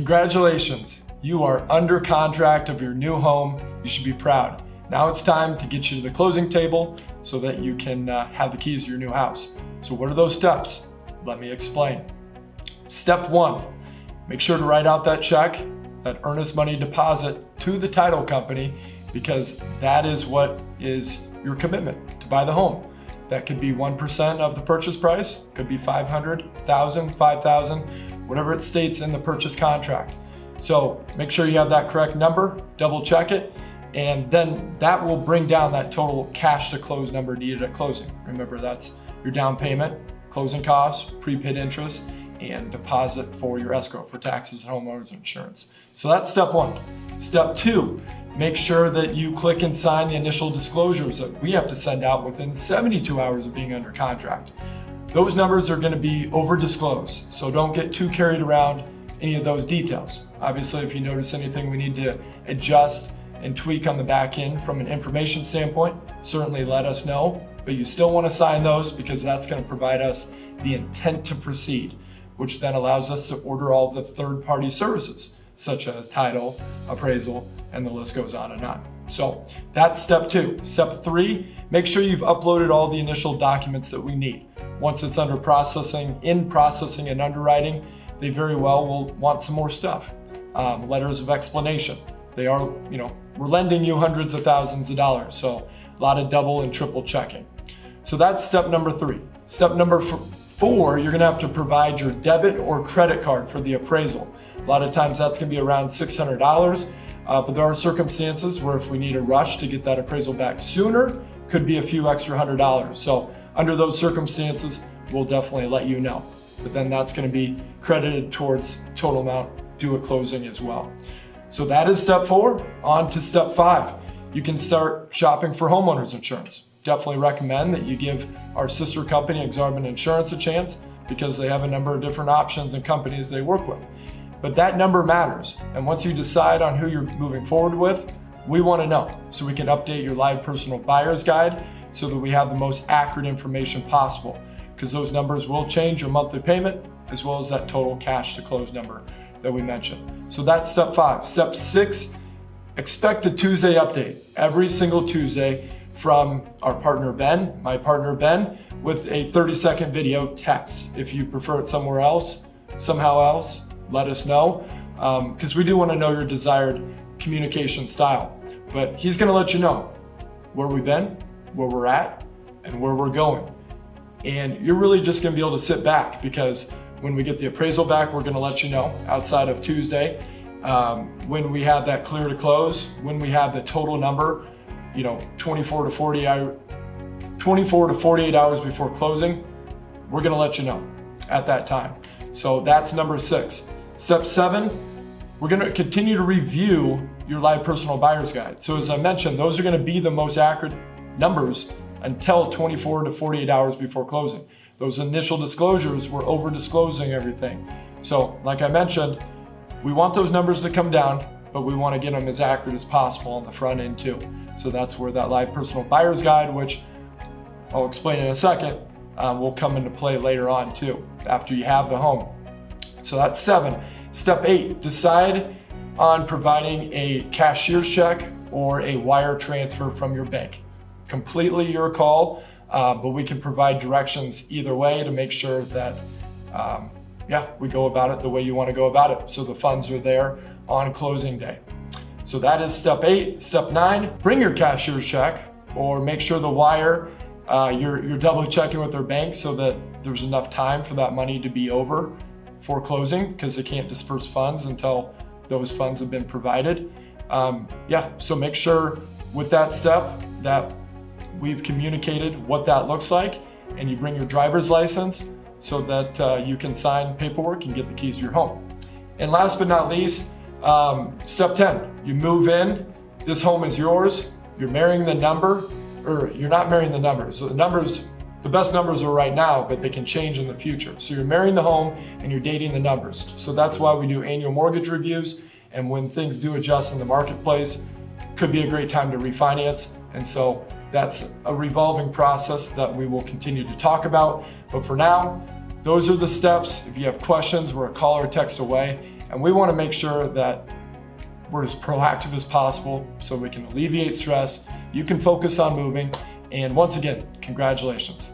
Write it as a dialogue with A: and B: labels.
A: Congratulations, you are under contract of your new home. You should be proud. Now it's time to get you to the closing table so that you can have the keys to your new house. So what are those steps? Let me explain. Step 1, make sure to write out that check, that earnest money deposit to the title company, because that is what is your commitment to buy the home. That could be 1% of the purchase price, could be $500, $1,000, $5,000, whatever it states in the purchase contract. So make sure you have that correct number, double check it, and then that will bring down that total cash to close number needed at closing. Remember, that's your down payment, closing costs, prepaid interest, and deposit for your escrow for taxes and homeowners insurance. So that's step 1. Step 2, make sure that you click and sign the initial disclosures that we have to send out within 72 hours of being under contract. Those numbers are going to be over disclosed, so don't get too carried around any of those details. Obviously, if you notice anything we need to adjust and tweak on the back end from an information standpoint, certainly let us know, but you still want to sign those because that's going to provide us the intent to proceed, which then allows us to order all the third-party services, such as title, appraisal, and the list goes on and on. So that's step 2. Step 3, make sure you've uploaded all the initial documents that we need. Once it's under processing, in processing and underwriting, they very well will want some more stuff. Letters of explanation. They are, we're lending you hundreds of thousands of dollars, so a lot of double and triple checking. So that's step number 3. Step number 4, you're gonna have to provide your debit or credit card for the appraisal. A lot of times that's gonna be around $600, but there are circumstances where if we need a rush to get that appraisal back sooner, could be a few extra $100. So under those circumstances, we'll definitely let you know. But then that's gonna be credited towards total amount due at closing as well. So that is step 4. On to step 5. You can start shopping for homeowners insurance. Definitely recommend that you give our sister company, Exorbitant Insurance, a chance because they have a number of different options and companies they work with. But that number matters. And once you decide on who you're moving forward with, we want to know so we can update your live personal buyer's guide so that we have the most accurate information possible, because those numbers will change your monthly payment as well as that total cash to close number that we mentioned. So that's step 5. Step 6, expect a Tuesday update every single Tuesday from our partner Ben, my partner Ben, with a 30-second video text. If you prefer it somehow else, let us know, because we do want to know your desired communication style. But he's going to let you know where we've been, where we're at, and where we're going. And you're really just going to be able to sit back, because when we get the appraisal back, we're going to let you know outside of Tuesday when we have that clear to close, when we have the total number, 24 to 48 hours before closing, we're going to let you know at that time. So that's number 6. Step 7, we're going to continue to review your live personal buyer's guide. So as I mentioned, those are going to be the most accurate numbers until 24 to 48 hours before closing. Those initial disclosures, we're over disclosing everything. So like I mentioned, we want those numbers to come down, but we want to get them as accurate as possible on the front end too. So that's where that live personal buyer's guide, which I'll explain in a second, will come into play later on too, after you have the home. So that's 7. Step 8, decide on providing a cashier's check or a wire transfer from your bank. Completely your call, but we can provide directions either way to make sure that we go about it the way you want to go about it, so the funds are there on closing day. So that is step 8. Step 9, bring your cashier's check or make sure the wire, you're double checking with their bank so that there's enough time for that money to be over for closing, because they can't disperse funds until those funds have been provided. So make sure with that step that we've communicated what that looks like, and you bring your driver's license so that you can sign paperwork and get the keys to your home. And last but not least, step 10, you move in, this home is yours, you're marrying the number, or you're not marrying the numbers. So the best numbers are right now, but they can change in the future. So you're marrying the home and you're dating the numbers. So that's why we do annual mortgage reviews, and when things do adjust in the marketplace, could be a great time to refinance. And so that's a revolving process that we will continue to talk about. But for now, those are the steps. If you have questions, we're a call or text away, And we want to make sure that we're as proactive as possible so we can alleviate stress. You can focus on moving. And once again, congratulations.